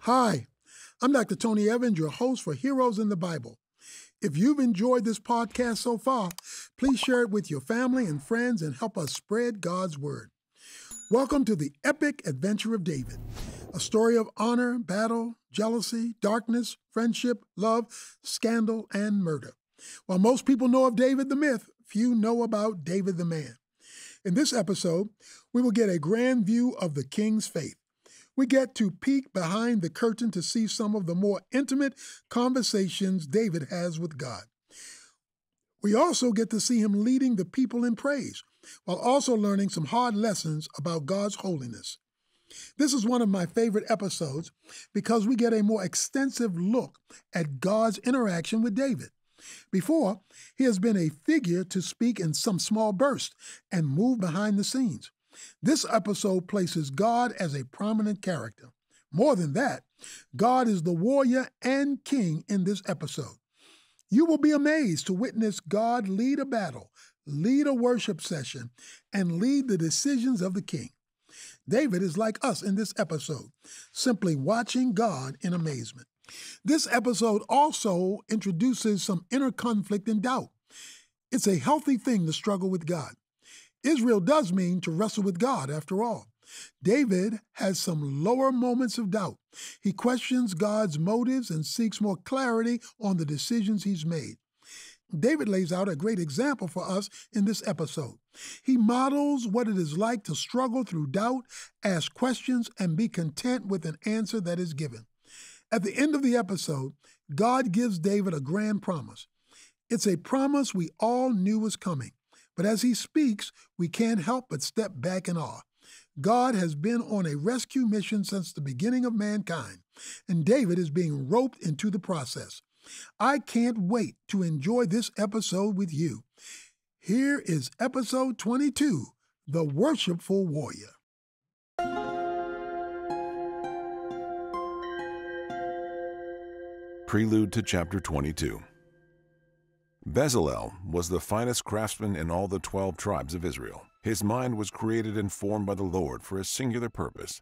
Hi, I'm Dr. Tony Evans, your host for Heroes in the Bible. If you've enjoyed this podcast so far, please share it with your family and friends and help us spread God's word. Welcome to the epic adventure of David, a story of honor, battle, jealousy, darkness, friendship, love, scandal, and murder. While most people know of David the myth, few know about David the man. In this episode, we will get a grand view of the king's faith. We get to peek behind the curtain to see some of the more intimate conversations David has with God. We also get to see him leading the people in praise, while also learning some hard lessons about God's holiness. This is one of my favorite episodes because we get a more extensive look at God's interaction with David. Before, he has been a figure to speak in some small bursts and move behind the scenes. This episode places God as a prominent character. More than that, God is the warrior and king in this episode. You will be amazed to witness God lead a battle, lead a worship session, and lead the decisions of the king. David is like us in this episode, simply watching God in amazement. This episode also introduces some inner conflict and doubt. It's a healthy thing to struggle with God. Israel does mean to wrestle with God, after all. David has some lower moments of doubt. He questions God's motives and seeks more clarity on the decisions he's made. David lays out a great example for us in this episode. He models what it is like to struggle through doubt, ask questions, and be content with an answer that is given. At the end of the episode, God gives David a grand promise. It's a promise we all knew was coming. But as he speaks, we can't help but step back in awe. God has been on a rescue mission since the beginning of mankind, and David is being roped into the process. I can't wait to enjoy this episode with you. Here is episode 22, The Worshipful Warrior. Prelude to Chapter 22. Bezalel was the finest craftsman in all the 12 tribes of Israel. His mind was created and formed by the Lord for a singular purpose,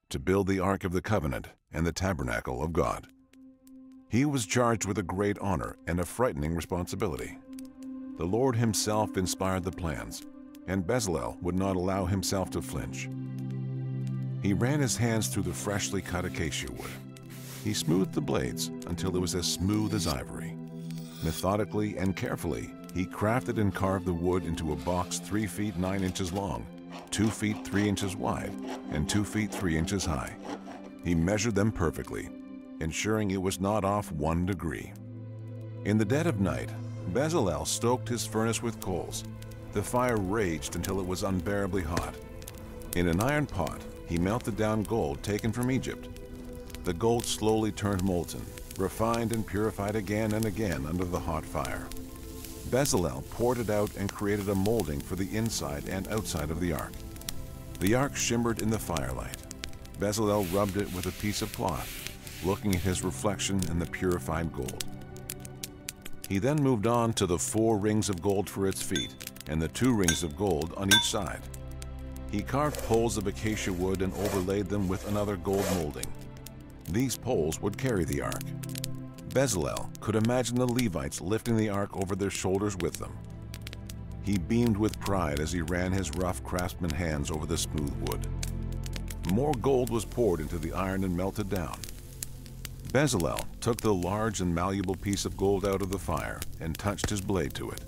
to build the Ark of the Covenant and the tabernacle of God. He was charged with a great honor and a frightening responsibility. The Lord himself inspired the plans, and Bezalel would not allow himself to flinch. He ran his hands through the freshly cut acacia wood. He smoothed the blades until it was as smooth as ivory. Methodically and carefully, he crafted and carved the wood into a box 3 feet 9 inches long, 2 feet 3 inches wide, and 2 feet 3 inches high. He measured them perfectly, ensuring it was not off 1 degree. In the dead of night, Bezalel stoked his furnace with coals. The fire raged until it was unbearably hot. In an iron pot, he melted down gold taken from Egypt. The gold slowly turned molten, refined and purified again and again under the hot fire. Bezalel poured it out and created a molding for the inside and outside of the ark. The ark shimmered in the firelight. Bezalel rubbed it with a piece of cloth, looking at his reflection in the purified gold. He then moved on to the 4 rings of gold for its feet and the 2 rings of gold on each side. He carved poles of acacia wood and overlaid them with another gold molding. These poles would carry the ark. Bezalel could imagine the Levites lifting the ark over their shoulders with them. He beamed with pride as he ran his rough craftsman hands over the smooth wood. More gold was poured into the iron and melted down. Bezalel took the large and malleable piece of gold out of the fire and touched his blade to it.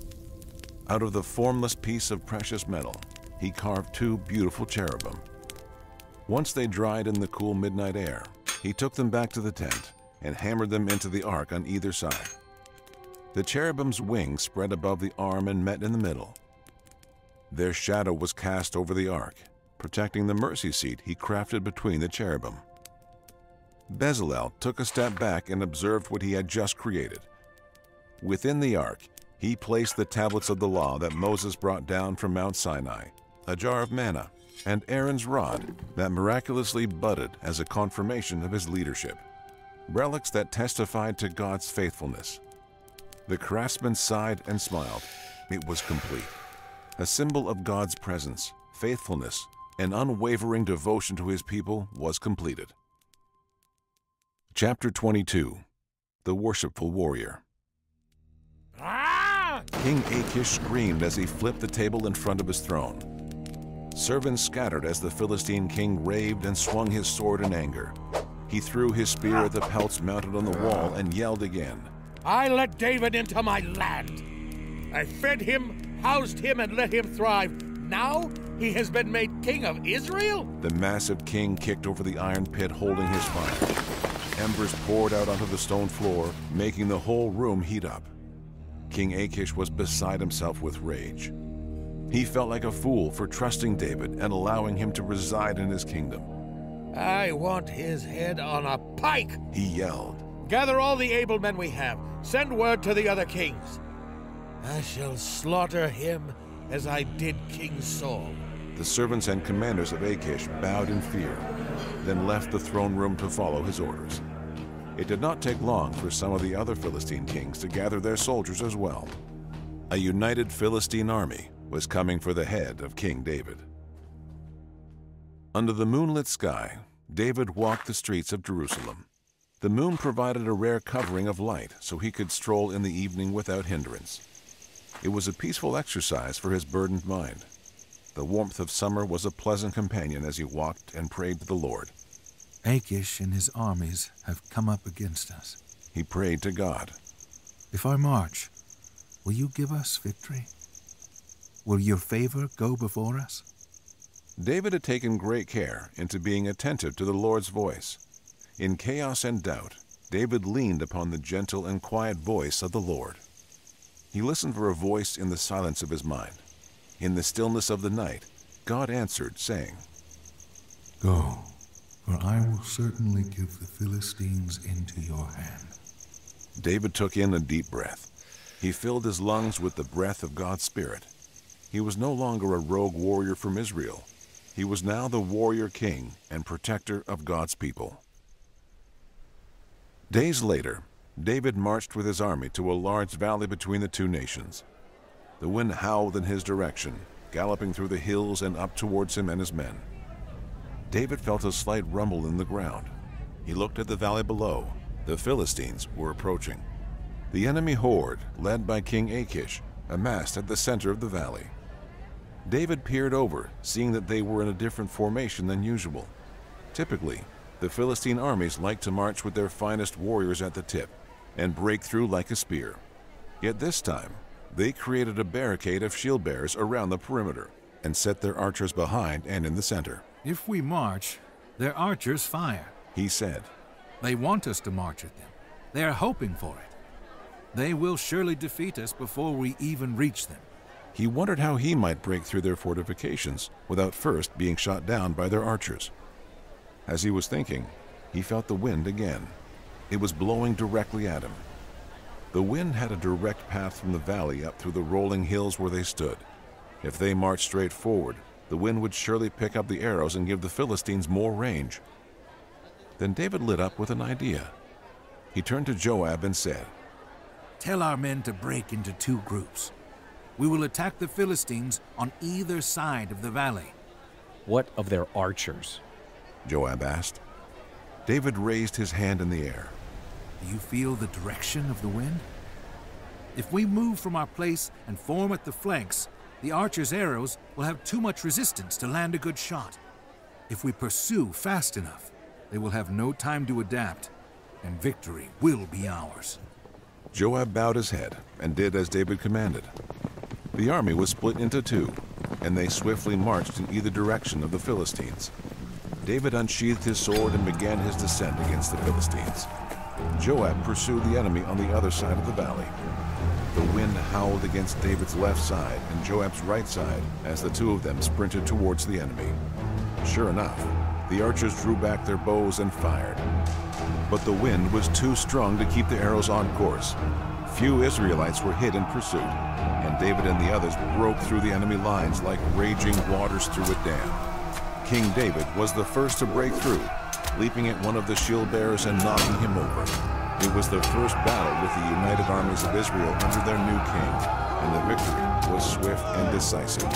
Out of the formless piece of precious metal, he carved 2 beautiful cherubim. Once they dried in the cool midnight air, he took them back to the tent and hammered them into the ark on either side. The cherubim's wings spread above the arm and met in the middle. Their shadow was cast over the ark, protecting the mercy seat he crafted between the cherubim. Bezalel took a step back and observed what he had just created. Within the ark, he placed the tablets of the law that Moses brought down from Mount Sinai, a jar of manna, and Aaron's rod that miraculously budded as a confirmation of his leadership, relics that testified to God's faithfulness. The craftsman sighed and smiled. It was complete, a symbol of God's presence, faithfulness, and unwavering devotion to his people was completed. Chapter 22. The Worshipful Warrior. King Achish screamed as he flipped the table in front of his throne. Servants scattered as the Philistine king raved and swung his sword in anger. He threw his spear at the pelts mounted on the wall and yelled again. I let David into my land. I fed him, housed him, and let him thrive. Now he has been made king of Israel? The massive king kicked over the iron pit holding his fire. Embers poured out onto the stone floor, making the whole room heat up. King Achish was beside himself with rage. He felt like a fool for trusting David and allowing him to reside in his kingdom. I want his head on a pike, he yelled. Gather all the able men we have. Send word to the other kings. I shall slaughter him as I did King Saul. The servants and commanders of Achish bowed in fear, then left the throne room to follow his orders. It did not take long for some of the other Philistine kings to gather their soldiers as well. A united Philistine army was coming for the head of King David. Under the moonlit sky, David walked the streets of Jerusalem. The moon provided a rare covering of light so he could stroll in the evening without hindrance. It was a peaceful exercise for his burdened mind. The warmth of summer was a pleasant companion as he walked and prayed to the Lord. Achish and his armies have come up against us. He prayed to God. If I march, will you give us victory? Will your favor go before us? David had taken great care into being attentive to the Lord's voice. In chaos and doubt, David leaned upon the gentle and quiet voice of the Lord. He listened for a voice in the silence of his mind. In the stillness of the night, God answered, saying, Go, for I will certainly give the Philistines into your hand. David took in a deep breath. He filled his lungs with the breath of God's Spirit. He was no longer a rogue warrior from Israel. He was now the warrior king and protector of God's people. Days later, David marched with his army to a large valley between the two nations. The wind howled in his direction, galloping through the hills and up towards him and his men. David felt a slight rumble in the ground. He looked at the valley below. The Philistines were approaching. The enemy horde, led by King Achish, amassed at the center of the valley. David peered over, seeing that they were in a different formation than usual. Typically, the Philistine armies liked to march with their finest warriors at the tip and break through like a spear. Yet this time, they created a barricade of shield bearers around the perimeter and set their archers behind and in the center. If we march, their archers fire, he said. They want us to march at them. They are hoping for it. They will surely defeat us before we even reach them. He wondered how he might break through their fortifications without first being shot down by their archers. As he was thinking, he felt the wind again. It was blowing directly at him. The wind had a direct path from the valley up through the rolling hills where they stood. If they marched straight forward, the wind would surely pick up the arrows and give the Philistines more range. Then David lit up with an idea. He turned to Joab and said, Tell our men to break into two groups. We will attack the Philistines on either side of the valley. What of their archers? Joab asked. David raised his hand in the air. Do you feel the direction of the wind? If we move from our place and form at the flanks, the archers' arrows will have too much resistance to land a good shot. If we pursue fast enough, they will have no time to adapt, and victory will be ours. Joab bowed his head and did as David commanded. The army was split into two, and they swiftly marched in either direction of the Philistines. David unsheathed his sword and began his descent against the Philistines. Joab pursued the enemy on the other side of the valley. The wind howled against David's left side and Joab's right side as the two of them sprinted towards the enemy. Sure enough, the archers drew back their bows and fired. But the wind was too strong to keep the arrows on course. Few Israelites were hit in pursuit, and David and the others broke through the enemy lines like raging waters through a dam. King David was the first to break through, leaping at one of the shield bearers and knocking him over. It was the first battle with the united armies of Israel under their new king, and the victory was swift and decisive.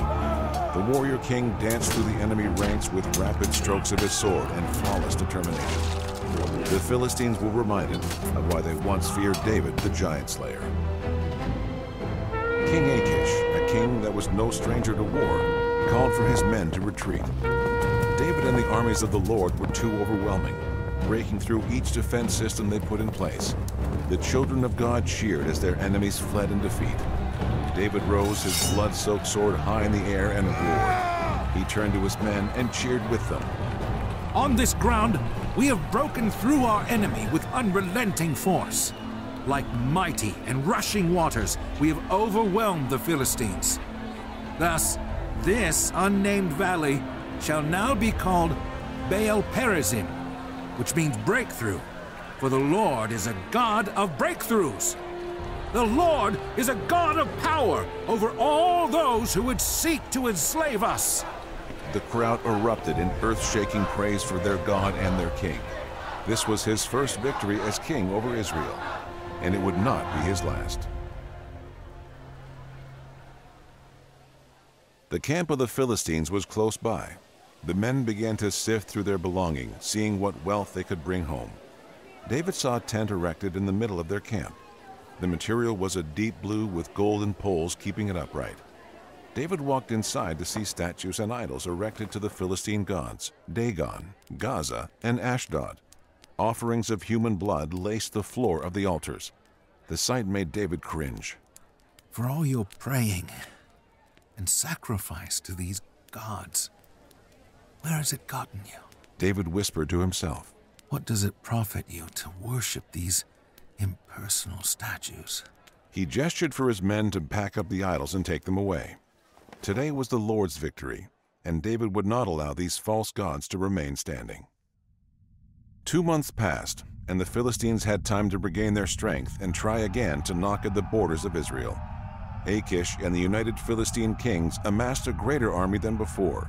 The warrior king danced through the enemy ranks with rapid strokes of his sword and flawless determination. The Philistines were reminded of why they once feared David, the giant slayer. King Achish, a king that was no stranger to war, called for his men to retreat. David and the armies of the Lord were too overwhelming, breaking through each defense system they put in place. The children of God cheered as their enemies fled in defeat. David rose his blood-soaked sword high in the air and roared. He turned to his men and cheered with them. On this ground, we have broken through our enemy with unrelenting force. Like mighty and rushing waters, we have overwhelmed the Philistines. Thus, this unnamed valley shall now be called Baal Perazim, which means breakthrough, for the Lord is a God of breakthroughs. The Lord is a God of power over all those who would seek to enslave us. The crowd erupted in earth-shaking praise for their God and their king. This was his first victory as king over Israel, and it would not be his last. The camp of the Philistines was close by. The men began to sift through their belongings, seeing what wealth they could bring home. David saw a tent erected in the middle of their camp. The material was a deep blue with golden poles keeping it upright. David walked inside to see statues and idols erected to the Philistine gods, Dagon, Gaza, and Ashdod. Offerings of human blood laced the floor of the altars. The sight made David cringe. For all your praying and sacrifice to these gods, where has it gotten you? David whispered to himself. What does it profit you to worship these impersonal statues? He gestured for his men to pack up the idols and take them away. Today was the Lord's victory, and David would not allow these false gods to remain standing. 2 months passed, and the Philistines had time to regain their strength and try again to knock at the borders of Israel. Achish and the united Philistine kings amassed a greater army than before,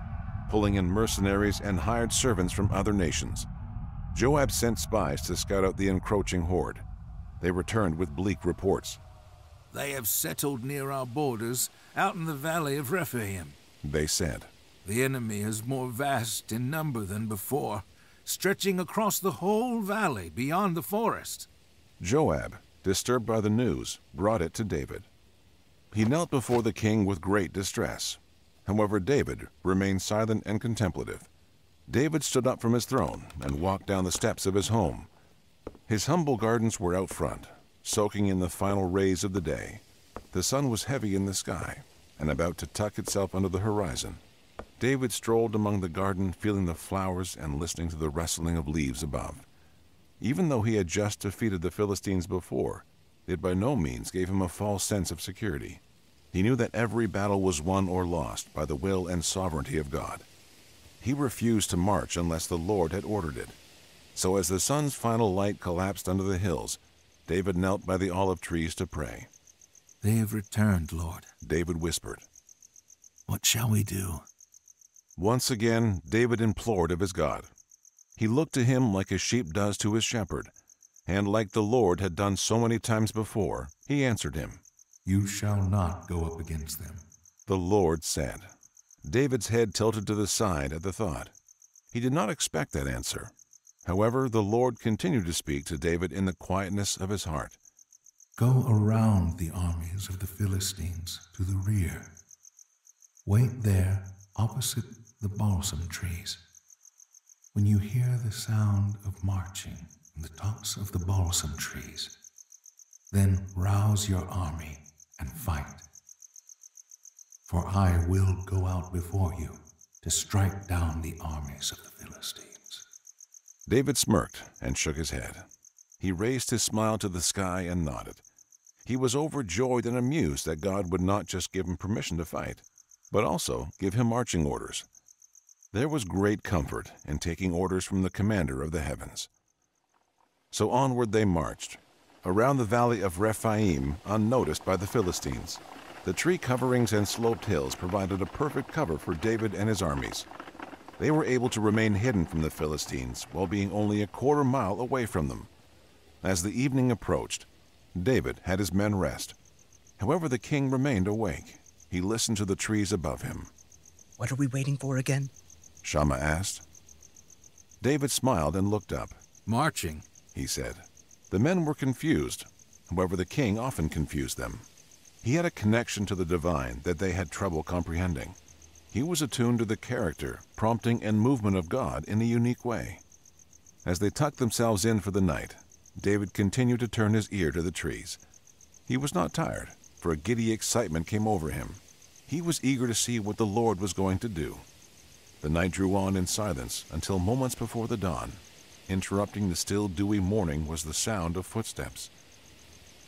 pulling in mercenaries and hired servants from other nations. Joab sent spies to scout out the encroaching horde. They returned with bleak reports. They have settled near our borders, out in the valley of Rephaim, they said. The enemy is more vast in number than before, stretching across the whole valley beyond the forest. Joab, disturbed by the news, brought it to David. He knelt before the king with great distress. However, David remained silent and contemplative. David stood up from his throne and walked down the steps of his home. His humble gardens were out front, soaking in the final rays of the day. The sun was heavy in the sky and about to tuck itself under the horizon. David strolled among the garden, feeling the flowers and listening to the rustling of leaves above. Even though he had just defeated the Philistines before, it by no means gave him a false sense of security. He knew that every battle was won or lost by the will and sovereignty of God. He refused to march unless the Lord had ordered it. So as the sun's final light collapsed under the hills, David knelt by the olive trees to pray. They have returned, Lord, David whispered. What shall we do? Once again, David implored of his God. He looked to him like a sheep does to his shepherd, and like the Lord had done so many times before, he answered him. You shall not go up against them, the Lord said. David's head tilted to the side at the thought. He did not expect that answer. However, the Lord continued to speak to David in the quietness of his heart. Go around the armies of the Philistines to the rear. Wait there opposite the balsam trees. When you hear the sound of marching in the tops of the balsam trees, then rouse your army and fight. For I will go out before you to strike down the armies of the Philistines. David smirked and shook his head. He raised his smile to the sky and nodded. He was overjoyed and amused that God would not just give him permission to fight, but also give him marching orders. There was great comfort in taking orders from the commander of the heavens. So onward they marched, around the valley of Rephaim, unnoticed by the Philistines. The tree coverings and sloped hills provided a perfect cover for David and his armies. They were able to remain hidden from the Philistines while being only a quarter mile away from them. As the evening approached, David had his men rest. However, the king remained awake. He listened to the trees above him. What are we waiting for again? Shammah asked. David smiled and looked up. Marching, he said. The men were confused. However, the king often confused them. He had a connection to the divine that they had trouble comprehending. He was attuned to the character, prompting, and movement of God in a unique way. As they tucked themselves in for the night, David continued to turn his ear to the trees. He was not tired, for a giddy excitement came over him. He was eager to see what the Lord was going to do. The night drew on in silence until moments before the dawn. Interrupting the still dewy morning was the sound of footsteps.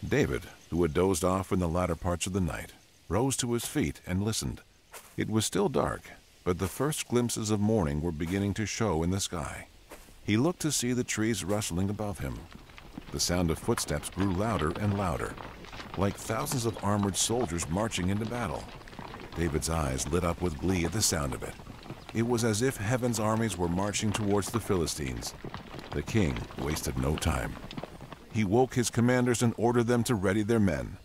David, who had dozed off in the latter parts of the night, rose to his feet and listened. It was still dark, but the first glimpses of morning were beginning to show in the sky. He looked to see the trees rustling above him. The sound of footsteps grew louder and louder, like thousands of armored soldiers marching into battle. David's eyes lit up with glee at the sound of it. It was as if heaven's armies were marching towards the Philistines. The king wasted no time. He woke his commanders and ordered them to ready their men.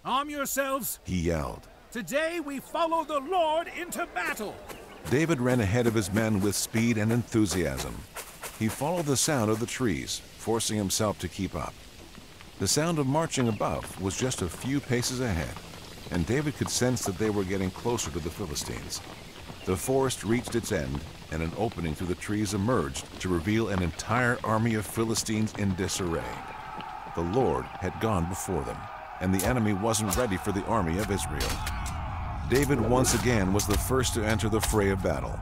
"Arm yourselves! He yelled. Today we follow the Lord into battle!" David ran ahead of his men with speed and enthusiasm. He followed the sound of the trees, forcing himself to keep up. The sound of marching above was just a few paces ahead, and David could sense that they were getting closer to the Philistines. The forest reached its end, and an opening through the trees emerged to reveal an entire army of Philistines in disarray. The Lord had gone before them, and the enemy wasn't ready for the army of Israel. David once again was the first to enter the fray of battle.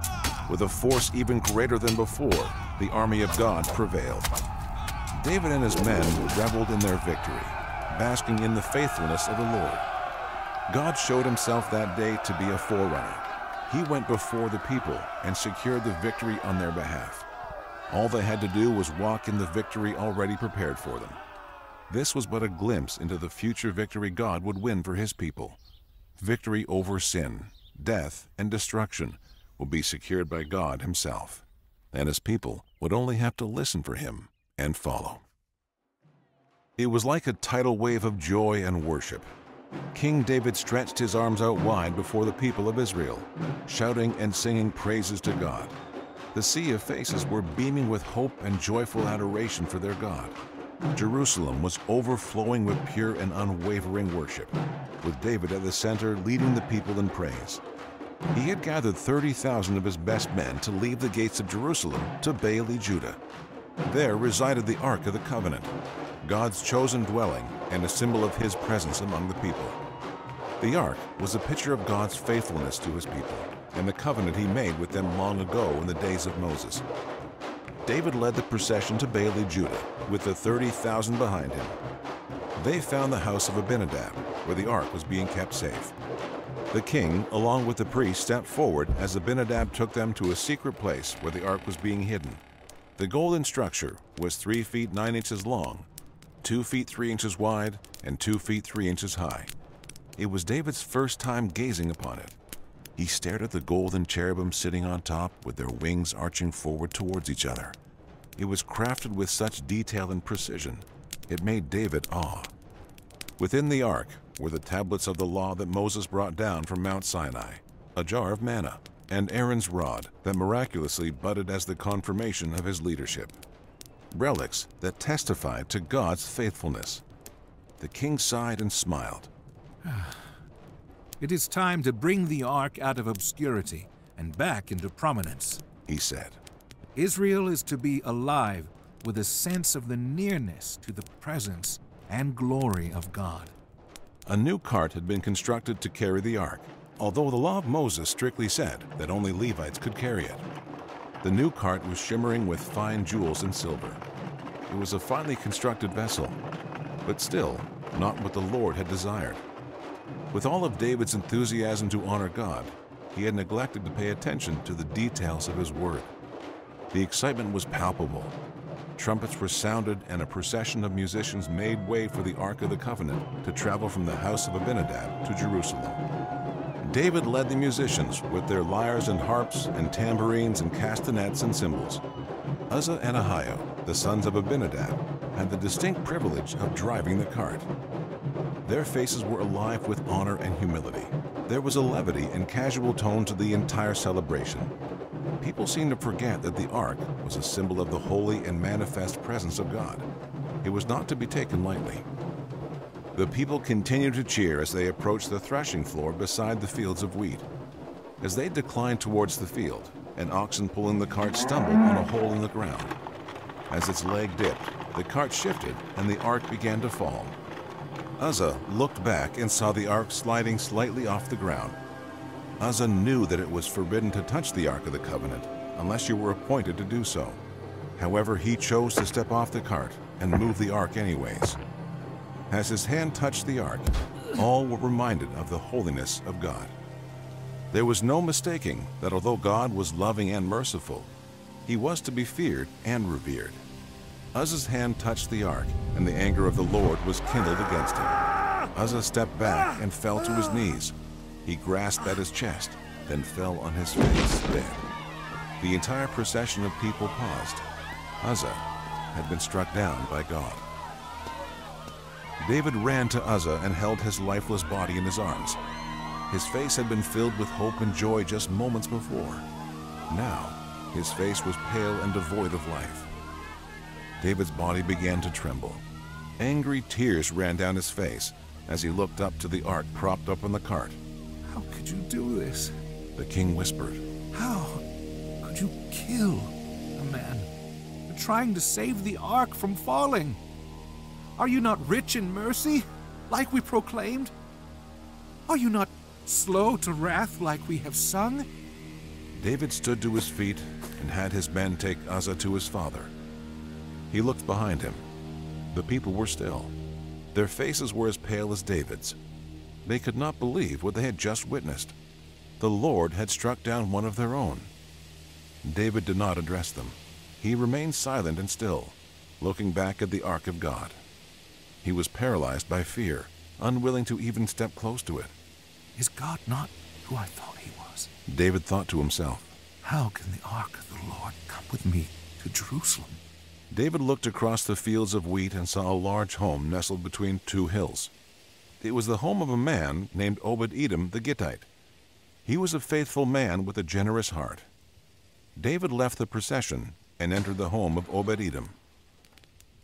With a force even greater than before, the army of God prevailed. David and his men reveled in their victory, basking in the faithfulness of the Lord. God showed himself that day to be a forerunner. He went before the people and secured the victory on their behalf. All they had to do was walk in the victory already prepared for them. This was but a glimpse into the future victory God would win for his people. Victory over sin, death, and destruction will be secured by God himself, and his people would only have to listen for him and follow. It was like a tidal wave of joy and worship. King David stretched his arms out wide before the people of Israel, shouting and singing praises to God. The sea of faces were beaming with hope and joyful adoration for their God. Jerusalem was overflowing with pure and unwavering worship, with David at the center leading the people in praise. He had gathered 30,000 of his best men to leave the gates of Jerusalem to Baale, Judah. There resided the Ark of the Covenant, God's chosen dwelling and a symbol of his presence among the people. The Ark was a picture of God's faithfulness to his people and the covenant he made with them long ago in the days of Moses. David led the procession to Baale, Judah, with the 30,000 behind him. They found the house of Abinadab, where the ark was being kept safe. The king, along with the priest, stepped forward as Abinadab took them to a secret place where the ark was being hidden. The golden structure was 3 feet 9 inches long, 2 feet 3 inches wide, and 2 feet 3 inches high. It was David's first time gazing upon it. He stared at the golden cherubim sitting on top with their wings arching forward towards each other. It was crafted with such detail and precision, it made David awe. Within the ark were the tablets of the law that Moses brought down from Mount Sinai, a jar of manna, and Aaron's rod that miraculously budded as the confirmation of his leadership. Relics that testified to God's faithfulness. The king sighed and smiled. "It is time to bring the ark out of obscurity and back into prominence," he said. "Israel is to be alive with a sense of the nearness to the presence and glory of God." A new cart had been constructed to carry the ark, although the law of Moses strictly said that only Levites could carry it. The new cart was shimmering with fine jewels and silver. It was a finely constructed vessel, but still not what the Lord had desired. With all of David's enthusiasm to honor God, he had neglected to pay attention to the details of his work. The excitement was palpable. Trumpets were sounded and a procession of musicians made way for the Ark of the Covenant to travel from the house of Abinadab to Jerusalem. David led the musicians with their lyres and harps and tambourines and castanets and cymbals. Uzzah and Ahio, the sons of Abinadab, had the distinct privilege of driving the cart. Their faces were alive with honor and humility. There was a levity and casual tone to the entire celebration. People seem to forget that the ark was a symbol of the holy and manifest presence of God. It was not to be taken lightly. The people continued to cheer as they approached the threshing floor beside the fields of wheat. As they declined towards the field, an oxen pulling the cart stumbled on a hole in the ground. As its leg dipped, the cart shifted and the ark began to fall. Uzzah looked back and saw the ark sliding slightly off the ground. Uzzah knew that it was forbidden to touch the Ark of the Covenant unless you were appointed to do so. However, he chose to step off the cart and move the ark anyways. As his hand touched the ark, all were reminded of the holiness of God. There was no mistaking that although God was loving and merciful, he was to be feared and revered. Uzzah's hand touched the ark, and the anger of the Lord was kindled against him. Uzzah stepped back and fell to his knees. He grasped at his chest, then fell on his face dead. The entire procession of people paused. Uzzah had been struck down by God. David ran to Uzzah and held his lifeless body in his arms. His face had been filled with hope and joy just moments before. Now, his face was pale and devoid of life. David's body began to tremble. Angry tears ran down his face as he looked up to the ark propped up on the cart. How could you do this? The king whispered. How could you kill a man trying to save the ark from falling? Are you not rich in mercy, like we proclaimed? Are you not slow to wrath, like we have sung? David stood to his feet and had his men take Uzzah to his father. He looked behind him. The people were still. Their faces were as pale as David's. They could not believe what they had just witnessed. The Lord had struck down one of their own. David did not address them. He remained silent and still, looking back at the ark of God. He was paralyzed by fear, unwilling to even step close to it. Is God not who I thought he was? David thought to himself. How can the ark of the Lord come with me to Jerusalem? David looked across the fields of wheat and saw a large home nestled between two hills. It was the home of a man named Obed-Edom the Gittite. He was a faithful man with a generous heart. David left the procession and entered the home of Obed-Edom.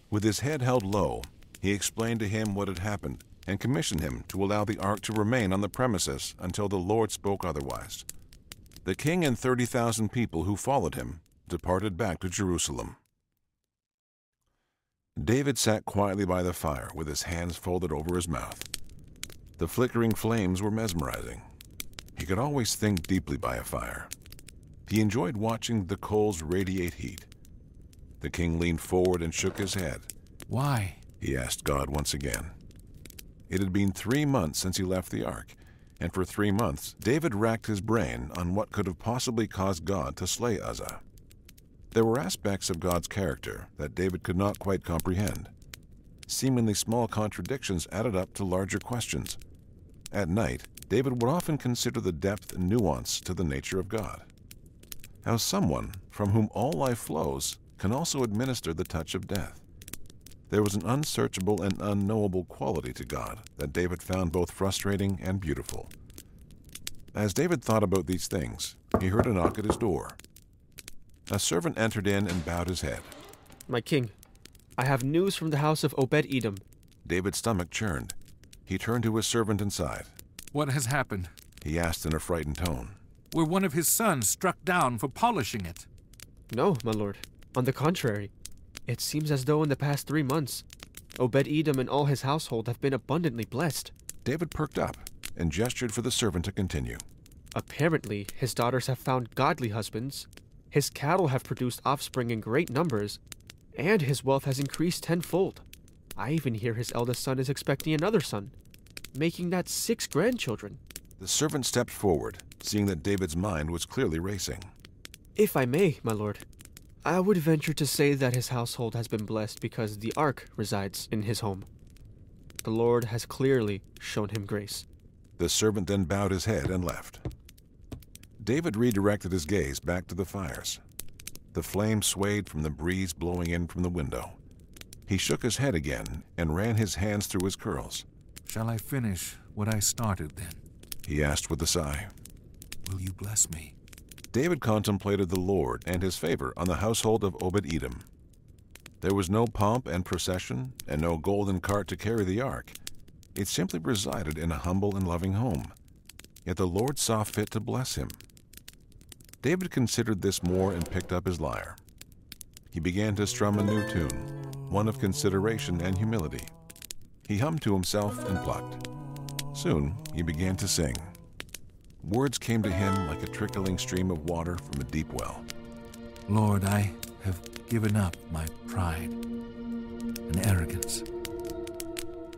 With his head held low, he explained to him what had happened and commissioned him to allow the ark to remain on the premises until the Lord spoke otherwise. The king and 30,000 people who followed him departed back to Jerusalem. David sat quietly by the fire with his hands folded over his mouth. The flickering flames were mesmerizing. He could always think deeply by a fire. He enjoyed watching the coals radiate heat. The king leaned forward and shook his head. Why? He asked God once again. It had been 3 months since he left the ark, and for 3 months David racked his brain on what could have possibly caused God to slay Uzzah. There were aspects of God's character that David could not quite comprehend. Seemingly small contradictions added up to larger questions. At night, David would often consider the depth and nuance to the nature of God. How someone from whom all life flows can also administer the touch of death. There was an unsearchable and unknowable quality to God that David found both frustrating and beautiful. As David thought about these things, he heard a knock at his door. A servant entered in and bowed his head. My king, I have news from the house of Obed-Edom. David's stomach churned. He turned to his servant inside. What has happened? He asked in a frightened tone. Were one of his sons struck down for polishing it? No, my lord. On the contrary, it seems as though in the past 3 months, Obed-Edom and all his household have been abundantly blessed. David perked up and gestured for the servant to continue. Apparently, his daughters have found godly husbands, his cattle have produced offspring in great numbers, and his wealth has increased tenfold. I even hear his eldest son is expecting another son, making that 6 grandchildren. The servant stepped forward, seeing that David's mind was clearly racing. If I may, my lord, I would venture to say that his household has been blessed because the ark resides in his home. The Lord has clearly shown him grace. The servant then bowed his head and left. David redirected his gaze back to the fires. The flame swayed from the breeze blowing in from the window. He shook his head again and ran his hands through his curls. Shall I finish what I started then? He asked with a sigh. Will you bless me? David contemplated the Lord and his favor on the household of Obed-Edom. There was no pomp and procession and no golden cart to carry the ark. It simply resided in a humble and loving home. Yet the Lord saw fit to bless him. David considered this more and picked up his lyre. He began to strum a new tune, one of consideration and humility. He hummed to himself and plucked. Soon he began to sing. Words came to him like a trickling stream of water from a deep well. Lord, I have given up my pride and arrogance.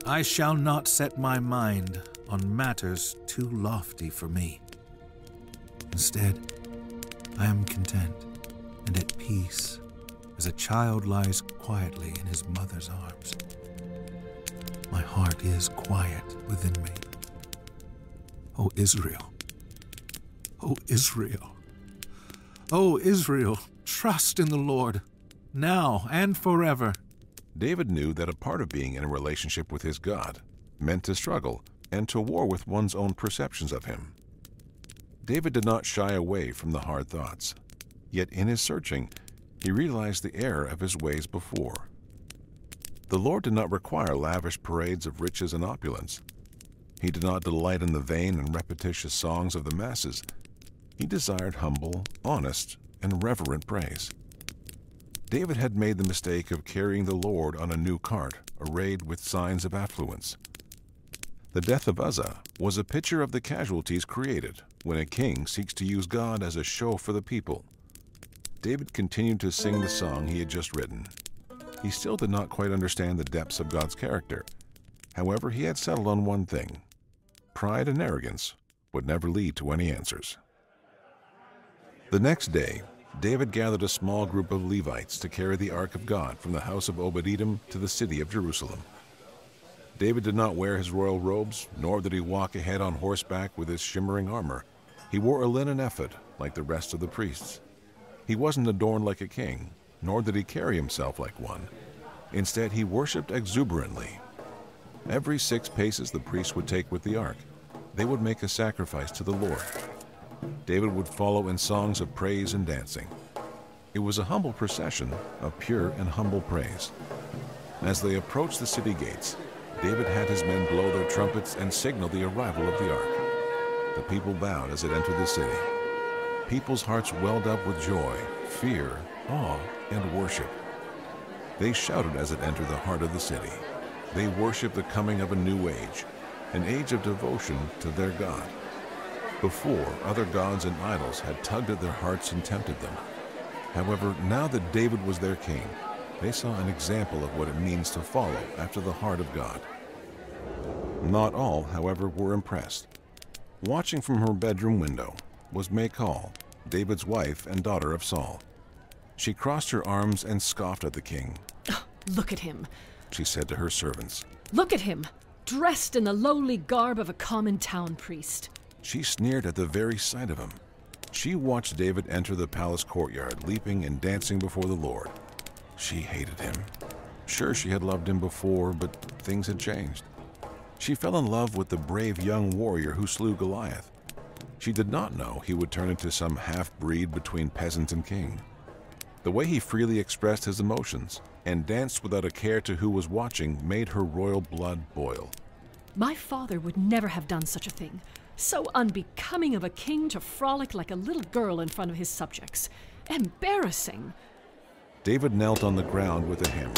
I shall not set my mind on matters too lofty for me. Instead, I am content and at peace as a child lies quietly in his mother's arms. My heart is quiet within me. O Israel, O Israel, O Israel, trust in the Lord, now and forever. David knew that a part of being in a relationship with his God meant to struggle and to war with one's own perceptions of him. David did not shy away from the hard thoughts, yet in his searching, he realized the error of his ways before. The Lord did not require lavish parades of riches and opulence. He did not delight in the vain and repetitious songs of the masses. He desired humble, honest, and reverent praise. David had made the mistake of carrying the Lord on a new cart, arrayed with signs of affluence. The death of Uzzah was a picture of the casualties created when a king seeks to use God as a show for the people. David continued to sing the song he had just written. He still did not quite understand the depths of God's character. However, he had settled on one thing: pride and arrogance would never lead to any answers. The next day, David gathered a small group of Levites to carry the ark of God from the house of Obed-Edom to the city of Jerusalem. David did not wear his royal robes, nor did he walk ahead on horseback with his shimmering armor. He wore a linen ephod like the rest of the priests. He wasn't adorned like a king, nor did he carry himself like one. Instead, he worshipped exuberantly. Every 6 paces the priests would take with the ark, they would make a sacrifice to the Lord. David would follow in songs of praise and dancing. It was a humble procession of pure and humble praise. As they approached the city gates, David had his men blow their trumpets and signal the arrival of the ark. The people bowed as it entered the city. People's hearts welled up with joy, fear, awe, and worship. They shouted as it entered the heart of the city. They worshiped the coming of a new age, an age of devotion to their God. Before, other gods and idols had tugged at their hearts and tempted them. However, now that David was their king, they saw an example of what it means to follow after the heart of God. Not all, however, were impressed. Watching from her bedroom window was Michal, David's wife and daughter of Saul. She crossed her arms and scoffed at the king. Look at him, she said to her servants. Look at him, dressed in the lowly garb of a common town priest. She sneered at the very sight of him. She watched David enter the palace courtyard, leaping and dancing before the Lord. She hated him. Sure, she had loved him before, but things had changed. She fell in love with the brave young warrior who slew Goliath. She did not know he would turn into some half-breed between peasant and king. The way he freely expressed his emotions and danced without a care to who was watching made her royal blood boil. My father would never have done such a thing. So unbecoming of a king to frolic like a little girl in front of his subjects. Embarrassing. David knelt on the ground with a hammer,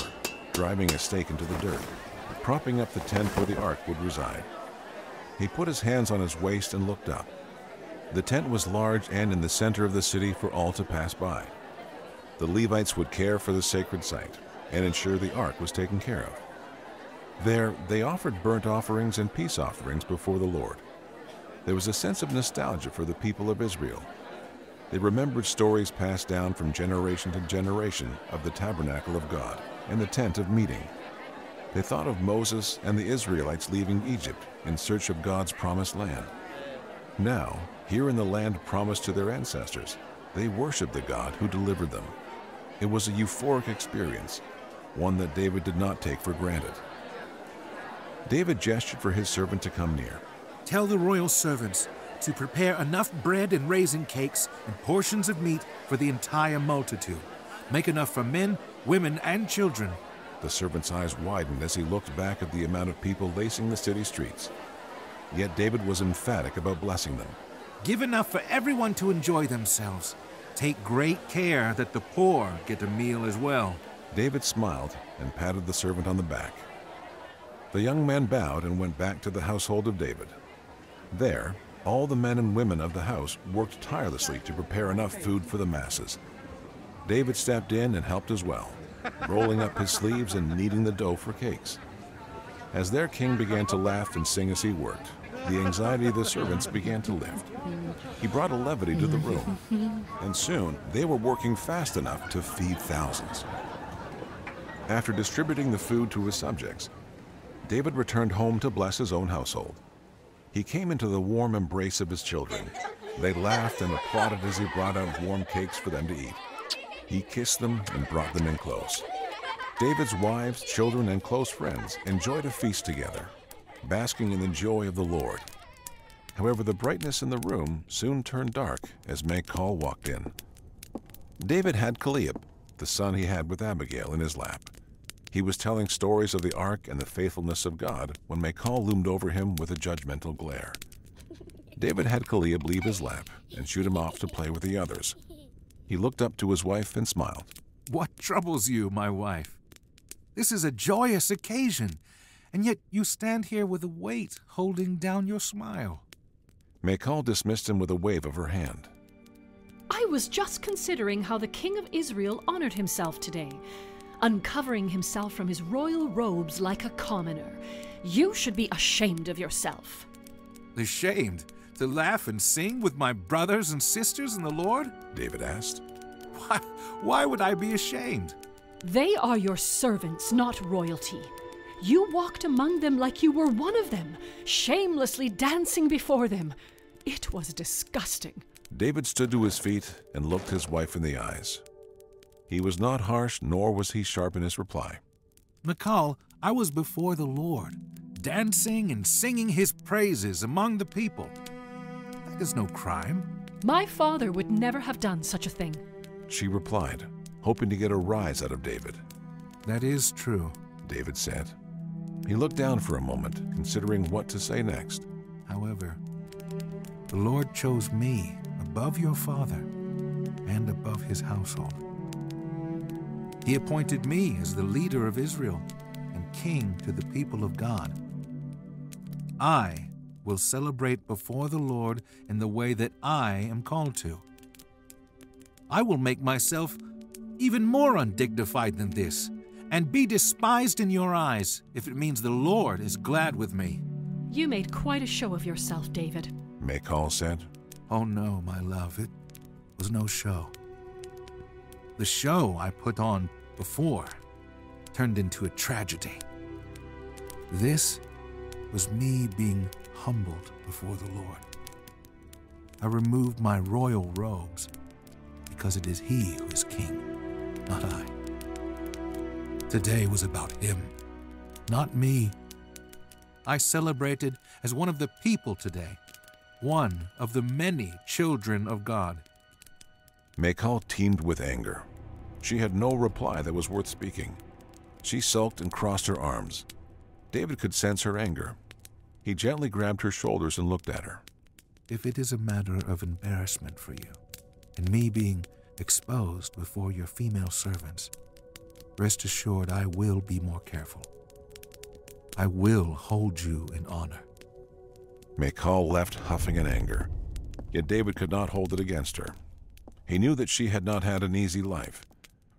driving a stake into the dirt, propping up the tent where the ark would reside. He put his hands on his waist and looked up. The tent was large and in the center of the city for all to pass by. The Levites would care for the sacred site and ensure the ark was taken care of. There, they offered burnt offerings and peace offerings before the Lord. There was a sense of nostalgia for the people of Israel. They remembered stories passed down from generation to generation of the tabernacle of God and the tent of meeting. They thought of Moses and the Israelites leaving Egypt in search of God's promised land. Now, here in the land promised to their ancestors, they worshiped the God who delivered them. It was a euphoric experience, one that David did not take for granted. David gestured for his servant to come near. Tell the royal servants to prepare enough bread and raisin cakes and portions of meat for the entire multitude. Make enough for men, women, and children." The servant's eyes widened as he looked back at the amount of people lacing the city streets. Yet David was emphatic about blessing them. "Give enough for everyone to enjoy themselves. Take great care that the poor get a meal as well." David smiled and patted the servant on the back. The young man bowed and went back to the household of David. There, all the men and women of the house worked tirelessly to prepare enough food for the masses. David stepped in and helped as well, rolling up his sleeves and kneading the dough for cakes. As their king began to laugh and sing as he worked, the anxiety of the servants began to lift. He brought a levity to the room, and soon they were working fast enough to feed thousands. After distributing the food to his subjects, David returned home to bless his own household. He came into the warm embrace of his children. They laughed and applauded as he brought out warm cakes for them to eat. He kissed them and brought them in close. David's wives, children, and close friends enjoyed a feast together, basking in the joy of the Lord. However, the brightness in the room soon turned dark as Michal walked in. David had Caliab, the son he had with Abigail, in his lap. He was telling stories of the ark and the faithfulness of God when Michal loomed over him with a judgmental glare. David had Caliab leave his lap and shoot him off to play with the others. He looked up to his wife and smiled. "What troubles you, my wife? This is a joyous occasion, and yet you stand here with a weight holding down your smile." Michal dismissed him with a wave of her hand. I was just considering how the king of Israel honored himself today, uncovering himself from his royal robes like a commoner. You should be ashamed of yourself. "Ashamed to laugh and sing with my brothers and sisters in the Lord?" David asked. Why would I be ashamed? They are your servants, not royalty. You walked among them like you were one of them, shamelessly dancing before them. It was disgusting. David stood to his feet and looked his wife in the eyes. He was not harsh, nor was he sharp in his reply. "Michal, I was before the Lord, dancing and singing his praises among the people. That is no crime." My father would never have done such a thing. She replied, hoping to get a rise out of David. "That is true," David said. He looked down for a moment, considering what to say next. "However, the Lord chose me above your father and above his household. He appointed me as the leader of Israel and king to the people of God. I will celebrate before the Lord in the way that I am called to. I will make myself even more undignified than this and be despised in your eyes if it means the Lord is glad with me." You made quite a show of yourself, David. Michal said. "Oh no, my love, it was no show. The show I put on before turned into a tragedy. This was me being humbled before the Lord. I removed my royal robes because it is he who is king, not I. Today was about him, not me. I celebrated as one of the people today, one of the many children of God." Michal teemed with anger. She had no reply that was worth speaking. She sulked and crossed her arms. David could sense her anger. He gently grabbed her shoulders and looked at her. "If it is a matter of embarrassment for you, and me being exposed before your female servants, rest assured I will be more careful. I will hold you in honor." Michal left huffing in anger. Yet David could not hold it against her. He knew that she had not had an easy life.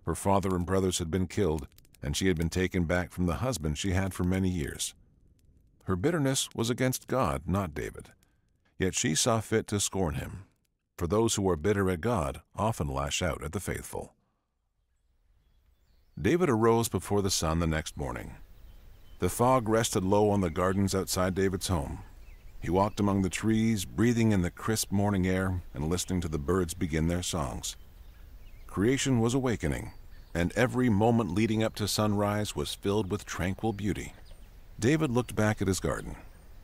Her father and brothers had been killed, and she had been taken back from the husband she had for many years. Her bitterness was against God, not David. Yet she saw fit to scorn him. For those who are bitter at God often lash out at the faithful. David arose before the sun the next morning. The fog rested low on the gardens outside David's home. He walked among the trees, breathing in the crisp morning air and listening to the birds begin their songs. Creation was awakening, and every moment leading up to sunrise was filled with tranquil beauty. David looked back at his garden,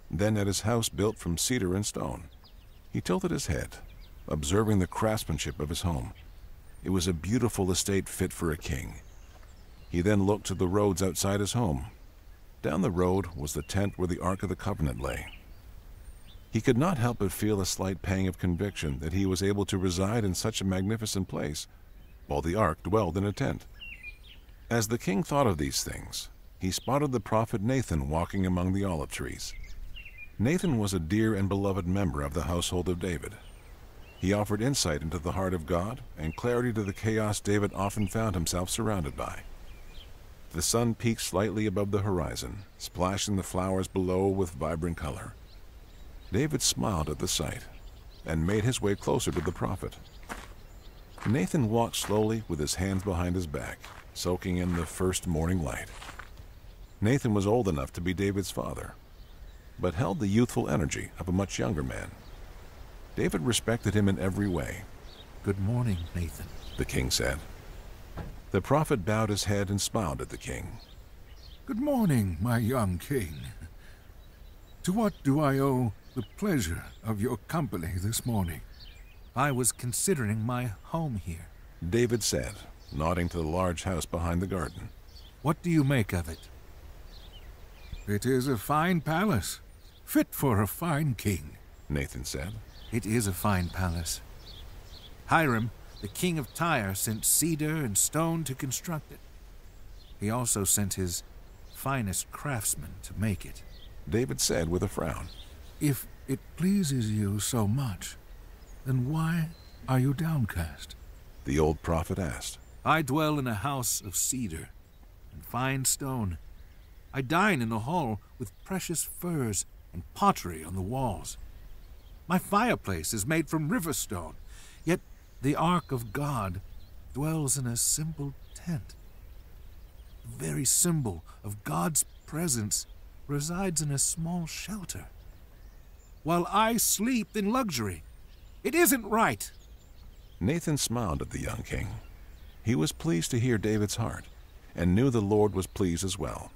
then at his house built from cedar and stone. He tilted his head, observing the craftsmanship of his home. It was a beautiful estate fit for a king. He then looked to the roads outside his home. Down the road was the tent where the Ark of the Covenant lay. He could not help but feel a slight pang of conviction that he was able to reside in such a magnificent place, while the Ark dwelled in a tent. As the king thought of these things, he spotted the prophet Nathan walking among the olive trees. Nathan was a dear and beloved member of the household of David. He offered insight into the heart of God and clarity to the chaos David often found himself surrounded by. The sun peaked slightly above the horizon, splashing the flowers below with vibrant color. David smiled at the sight and made his way closer to the prophet. Nathan walked slowly with his hands behind his back, soaking in the first morning light. Nathan was old enough to be David's father, but held the youthful energy of a much younger man. David respected him in every way. Good morning, Nathan, the king said. The prophet bowed his head and smiled at the king. Good morning, my young king. To what do I owe the pleasure of your company this morning? I was considering my home here, David said, nodding to the large house behind the garden. What do you make of it? It is a fine palace, fit for a fine king, Nathan said. It is a fine palace. Hiram, the king of Tyre, sent cedar and stone to construct it. He also sent his finest craftsmen to make it, David said with a frown. If it pleases you so much, then why are you downcast? The old prophet asked. I dwell in a house of cedar and fine stone. I dine in a hall with precious furs and pottery on the walls. My fireplace is made from river stone, yet the Ark of God dwells in a simple tent. The very symbol of God's presence resides in a small shelter, while I sleep in luxury. It isn't right. Nathan smiled at the young king. He was pleased to hear David's heart, and knew the Lord was pleased as well.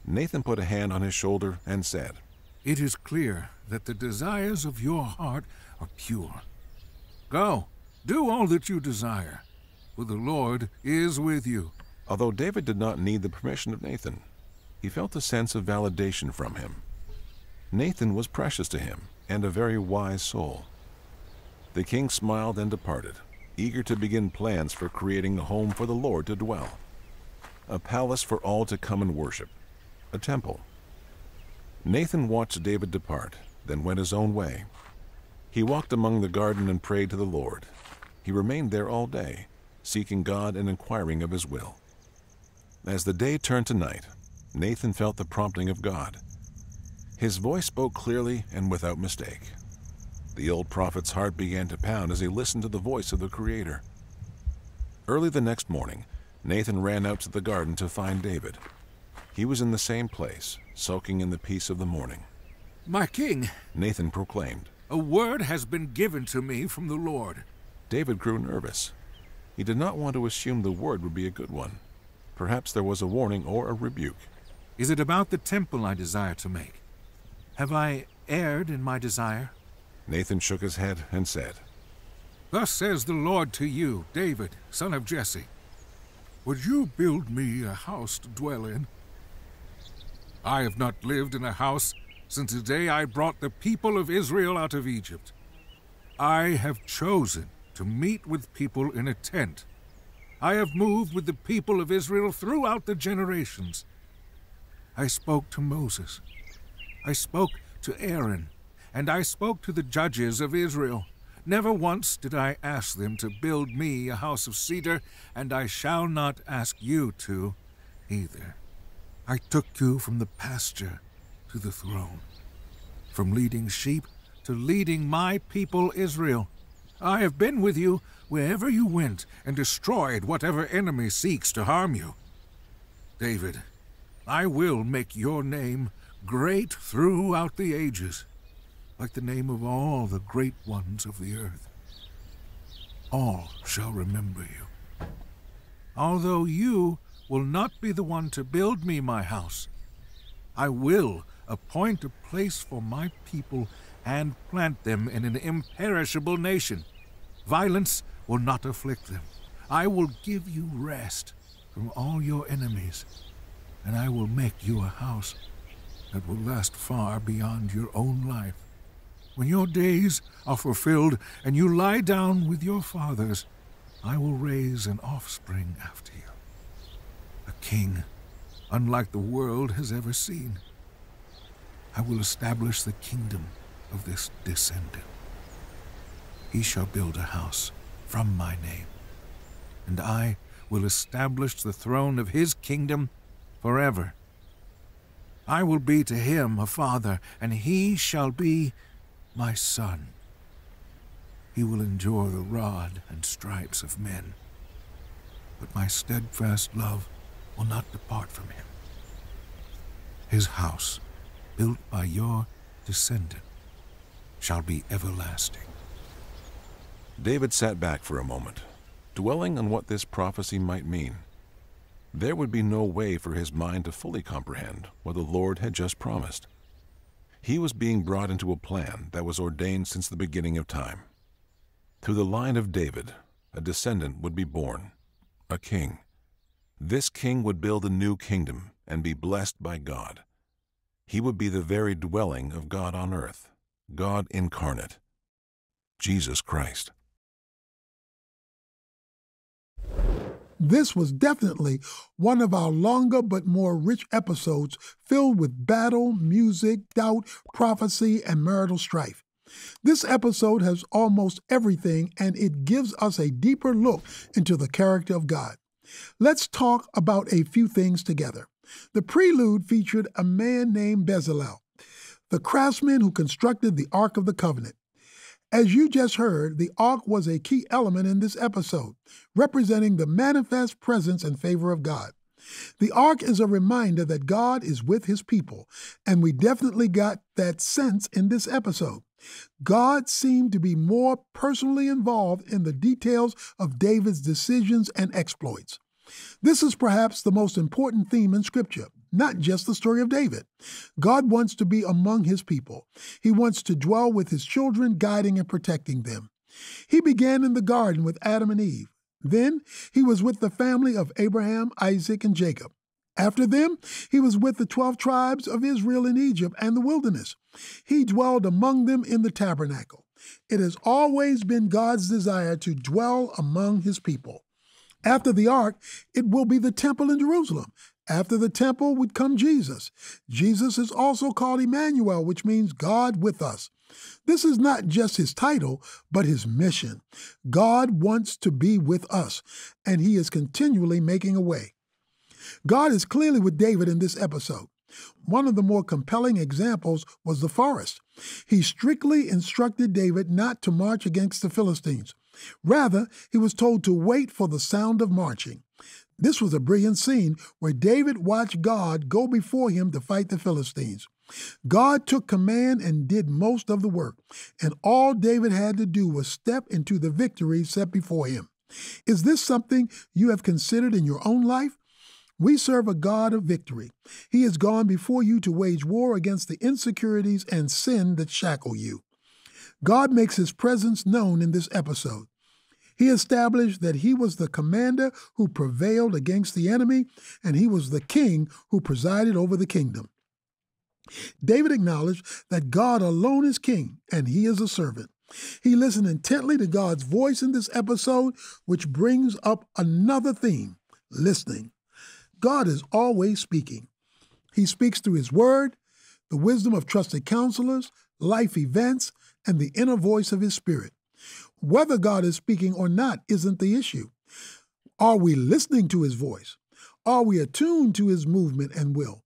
Nathan put a hand on his shoulder and said, It is clear that the desires of your heart are pure. Go, do all that you desire, for the Lord is with you. Although David did not need the permission of Nathan, he felt a sense of validation from him. Nathan was precious to him and a very wise soul. The king smiled and departed, eager to begin plans for creating a home for the Lord to dwell. A palace for all to come and worship. A temple. Nathan watched David depart, then went his own way. He walked among the garden and prayed to the Lord. He remained there all day, seeking God and inquiring of his will. As the day turned to night, Nathan felt the prompting of God. His voice spoke clearly and without mistake. The old prophet's heart began to pound as he listened to the voice of the Creator. Early the next morning, Nathan ran out to the garden to find David. He was in the same place, soaking in the peace of the morning. My king, Nathan proclaimed, a word has been given to me from the Lord. David grew nervous. He did not want to assume the word would be a good one. Perhaps there was a warning or a rebuke. Is it about the temple I desire to make? Have I erred in my desire? Nathan shook his head and said, Thus says the Lord to you, David, son of Jesse. Would you build me a house to dwell in? I have not lived in a house since the day I brought the people of Israel out of Egypt. I have chosen to meet with people in a tent. I have moved with the people of Israel throughout the generations. I spoke to Moses. I spoke to Aaron. And I spoke to the judges of Israel. Never once did I ask them to build me a house of cedar, and I shall not ask you to either. I took you from the pasture to the throne, from leading sheep to leading my people Israel. I have been with you wherever you went and destroyed whatever enemy seeks to harm you. David, I will make your name great throughout the ages, like the name of all the great ones of the earth. All shall remember you. Although you will not be the one to build me my house, I will appoint a place for my people and plant them in an imperishable nation. Violence will not afflict them. I will give you rest from all your enemies, and I will make you a house that will last far beyond your own life. When your days are fulfilled and you lie down with your fathers, I will raise an offspring after you, a king unlike the world has ever seen. I will establish the kingdom of this descendant. He shall build a house from my name, and I will establish the throne of his kingdom forever. I will be to him a father, and he shall be my son. He will endure the rod and stripes of men, but my steadfast love will not depart from him. His house, built by your descendant, shall be everlasting. David sat back for a moment, dwelling on what this prophecy might mean. There would be no way for his mind to fully comprehend what the Lord had just promised. He was being brought into a plan that was ordained since the beginning of time. Through the line of David, a descendant would be born, a king. This king would build a new kingdom and be blessed by God. He would be the very dwelling of God on earth, God incarnate, Jesus Christ. This was definitely one of our longer but more rich episodes filled with battle, music, doubt, prophecy, and marital strife. This episode has almost everything, and it gives us a deeper look into the character of God. Let's talk about a few things together. The prelude featured a man named Bezalel, the craftsman who constructed the Ark of the Covenant. As you just heard, the Ark was a key element in this episode, representing the manifest presence and favor of God. The Ark is a reminder that God is with his people, and we definitely got that sense in this episode. God seemed to be more personally involved in the details of David's decisions and exploits. This is perhaps the most important theme in Scripture, not just the story of David. God wants to be among his people. He wants to dwell with his children, guiding and protecting them. He began in the garden with Adam and Eve. Then he was with the family of Abraham, Isaac, and Jacob. After them, he was with the 12 tribes of Israel in Egypt and the wilderness. He dwelled among them in the tabernacle. It has always been God's desire to dwell among his people. After the ark, it will be the temple in Jerusalem. After the temple would come Jesus. Jesus is also called Emmanuel, which means God with us. This is not just his title, but his mission. God wants to be with us, and he is continually making a way. God is clearly with David in this episode. One of the more compelling examples was the forest. He strictly instructed David not to march against the Philistines. Rather, he was told to wait for the sound of marching. This was a brilliant scene where David watched God go before him to fight the Philistines. God took command and did most of the work, and all David had to do was step into the victory set before him. Is this something you have considered in your own life? We serve a God of victory. He has gone before you to wage war against the insecurities and sin that shackle you. God makes his presence known in this episode. He established that he was the commander who prevailed against the enemy, and he was the king who presided over the kingdom. David acknowledged that God alone is king, and he is a servant. He listened intently to God's voice in this episode, which brings up another theme, listening. God is always speaking. He speaks through his word, the wisdom of trusted counselors, life events, and the inner voice of his spirit. Whether God is speaking or not isn't the issue. Are we listening to his voice? Are we attuned to his movement and will?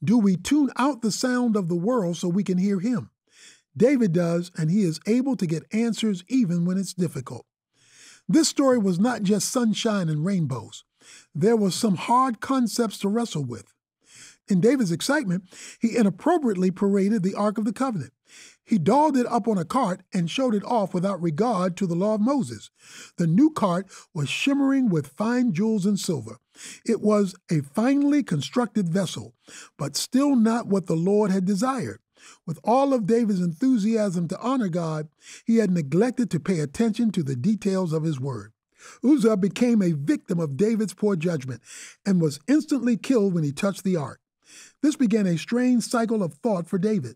Do we tune out the sound of the world so we can hear him? David does, and he is able to get answers even when it's difficult. This story was not just sunshine and rainbows. There were some hard concepts to wrestle with. In David's excitement, he inappropriately paraded the Ark of the Covenant. He dolled it up on a cart and showed it off without regard to the law of Moses. The new cart was shimmering with fine jewels and silver. It was a finely constructed vessel, but still not what the Lord had desired. With all of David's enthusiasm to honor God, he had neglected to pay attention to the details of his word. Uzzah became a victim of David's poor judgment and was instantly killed when he touched the ark. This began a strange cycle of thought for David.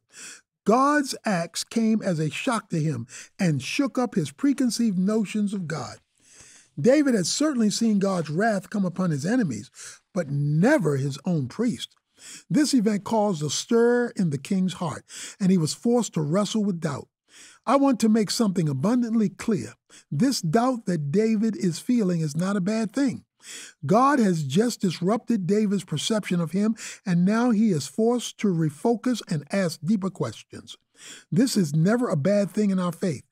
God's acts came as a shock to him and shook up his preconceived notions of God. David had certainly seen God's wrath come upon his enemies, but never his own priest. This event caused a stir in the king's heart, and he was forced to wrestle with doubt. I want to make something abundantly clear. This doubt that David is feeling is not a bad thing. God has just disrupted David's perception of him, and now he is forced to refocus and ask deeper questions. This is never a bad thing in our faith.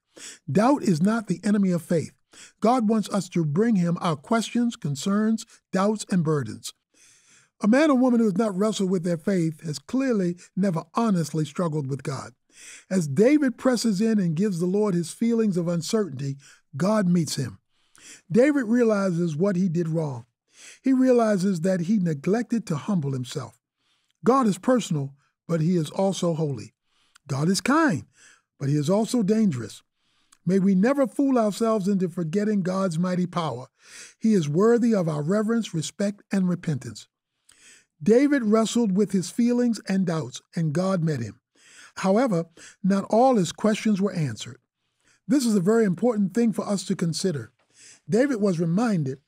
Doubt is not the enemy of faith. God wants us to bring him our questions, concerns, doubts, and burdens. A man or woman who has not wrestled with their faith has clearly never honestly struggled with God. As David presses in and gives the Lord his feelings of uncertainty, God meets him. David realizes what he did wrong. He realizes that he neglected to humble himself. God is personal, but he is also holy. God is kind, but he is also dangerous. May we never fool ourselves into forgetting God's mighty power. He is worthy of our reverence, respect, and repentance. David wrestled with his feelings and doubts, and God met him. However, not all his questions were answered. This is a very important thing for us to consider. David was reminded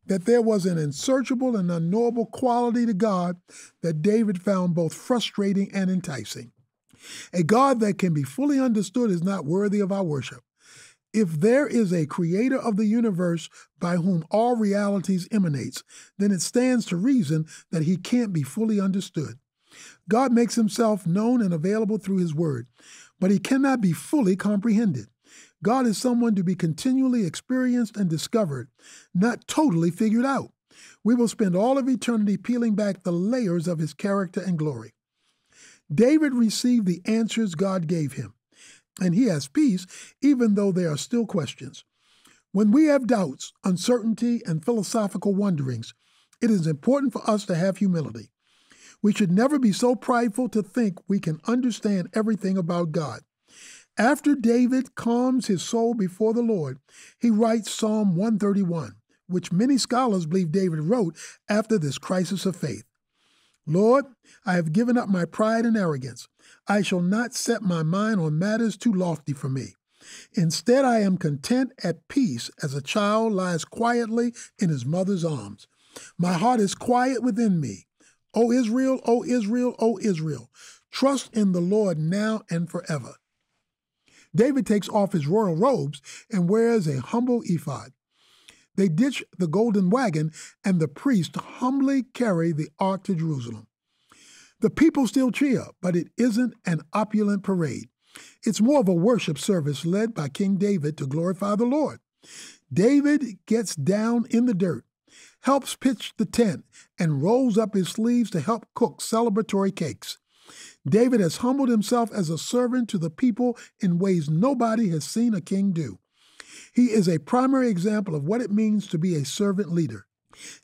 that there was an unsearchable and unknowable quality to God that David found both frustrating and enticing. A God that can be fully understood is not worthy of our worship. If there is a creator of the universe by whom all realities emanates, then it stands to reason that he can't be fully understood. God makes himself known and available through his word, but he cannot be fully comprehended. God is someone to be continually experienced and discovered, not totally figured out. We will spend all of eternity peeling back the layers of his character and glory. David received the answers God gave him, and he has peace even though there are still questions. When we have doubts, uncertainty, and philosophical wonderings, it is important for us to have humility. We should never be so prideful to think we can understand everything about God. After David calms his soul before the Lord, he writes Psalm 131, which many scholars believe David wrote after this crisis of faith. Lord, I have given up my pride and arrogance. I shall not set my mind on matters too lofty for me. Instead, I am content at peace as a child lies quietly in his mother's arms. My heart is quiet within me. O Israel, O Israel, O Israel, trust in the Lord now and forever. David takes off his royal robes and wears a humble ephod. They ditch the golden wagon, and the priests humbly carry the ark to Jerusalem. The people still cheer, but it isn't an opulent parade. It's more of a worship service led by King David to glorify the Lord. David gets down in the dirt, helps pitch the tent, and rolls up his sleeves to help cook celebratory cakes. David has humbled himself as a servant to the people in ways nobody has seen a king do. He is a primary example of what it means to be a servant leader.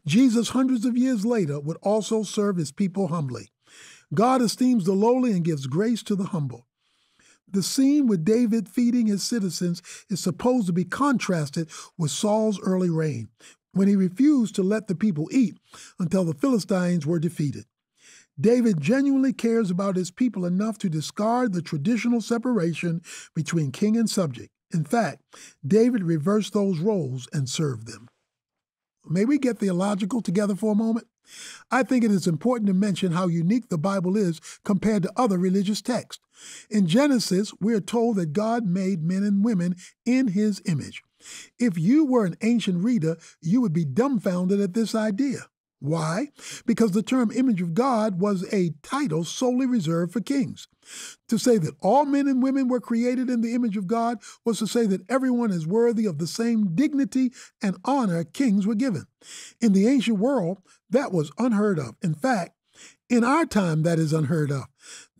Jesus, hundreds of years later, would also serve his people humbly. God esteems the lowly and gives grace to the humble. The scene with David feeding his citizens is supposed to be contrasted with Saul's early reign, when he refused to let the people eat until the Philistines were defeated. David genuinely cares about his people enough to discard the traditional separation between king and subject. In fact, David reversed those roles and served them. May we get theological together for a moment? I think it is important to mention how unique the Bible is compared to other religious texts. In Genesis, we are told that God made men and women in his image. If you were an ancient reader, you would be dumbfounded at this idea. Why? Because the term image of God was a title solely reserved for kings. To say that all men and women were created in the image of God was to say that everyone is worthy of the same dignity and honor kings were given. In the ancient world, that was unheard of. In fact, in our time, that is unheard of.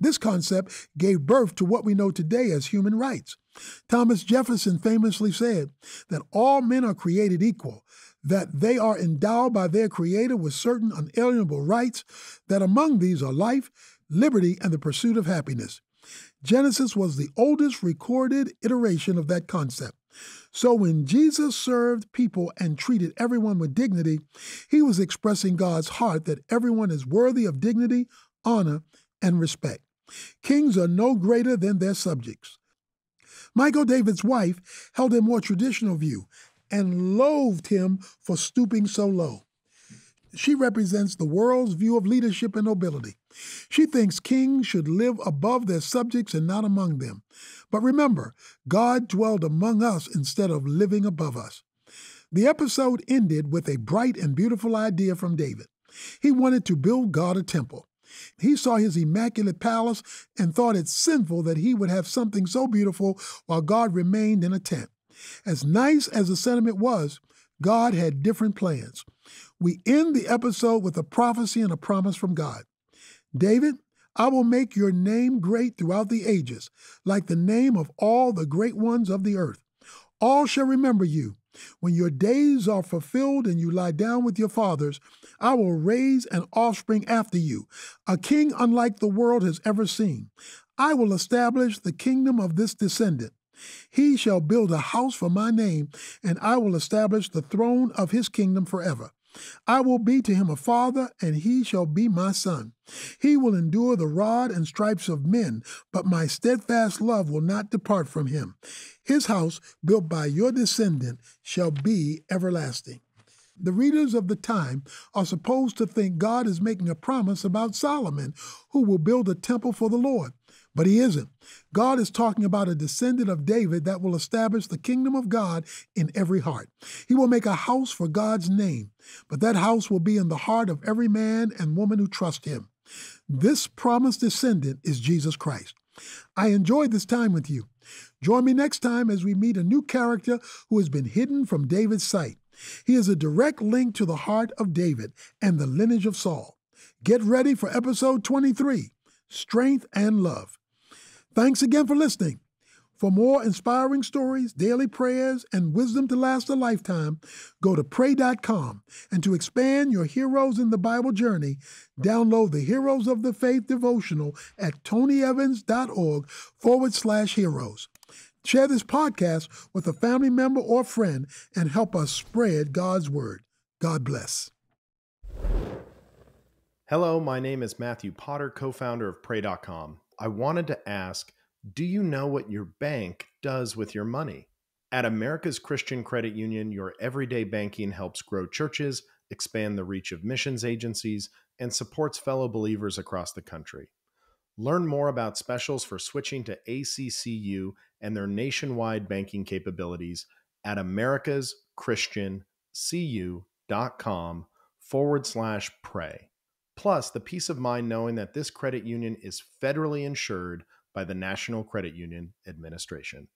This concept gave birth to what we know today as human rights. Thomas Jefferson famously said that all men are created equal, that they are endowed by their Creator with certain unalienable rights, that among these are life, liberty, and the pursuit of happiness. Genesis was the oldest recorded iteration of that concept. So when Jesus served people and treated everyone with dignity, he was expressing God's heart that everyone is worthy of dignity, honor, and respect. Kings are no greater than their subjects. Michal, David's wife, held a more traditional view and loathed him for stooping so low. She represents the world's view of leadership and nobility. She thinks kings should live above their subjects and not among them. But remember, God dwelled among us instead of living above us. The episode ended with a bright and beautiful idea from David. He wanted to build God a temple. He saw his immaculate palace and thought it sinful that he would have something so beautiful while God remained in a tent. As nice as the sentiment was, God had different plans. We end the episode with a prophecy and a promise from God. David, I will make your name great throughout the ages, like the name of all the great ones of the earth. All shall remember you. When your days are fulfilled and you lie down with your fathers, I will raise an offspring after you, a king unlike the world has ever seen. I will establish the kingdom of this descendant. He shall build a house for my name, and I will establish the throne of his kingdom forever. I will be to him a father, and he shall be my son. He will endure the rod and stripes of men, but my steadfast love will not depart from him. His house, built by your descendant, shall be everlasting. The readers of the time are supposed to think God is making a promise about Solomon, who will build a temple for the Lord. But he isn't. God is talking about a descendant of David that will establish the kingdom of God in every heart. He will make a house for God's name, but that house will be in the heart of every man and woman who trust him. This promised descendant is Jesus Christ. I enjoyed this time with you. Join me next time as we meet a new character who has been hidden from David's sight. He is a direct link to the heart of David and the lineage of Saul. Get ready for episode 23, Strength and Love. Thanks again for listening. For more inspiring stories, daily prayers, and wisdom to last a lifetime, go to pray.com. And to expand your Heroes in the Bible journey, download the Heroes of the Faith devotional at tonyevans.org/heroes. Share this podcast with a family member or friend and help us spread God's word. God bless. Hello, my name is Matthew Potter, co-founder of pray.com. I wanted to ask, do you know what your bank does with your money? At America's Christian Credit Union, your everyday banking helps grow churches, expand the reach of missions agencies, and supports fellow believers across the country. Learn more about specials for switching to ACCU and their nationwide banking capabilities at americaschristiancu.com/pray. Plus, the peace of mind knowing that this credit union is federally insured by the National Credit Union Administration.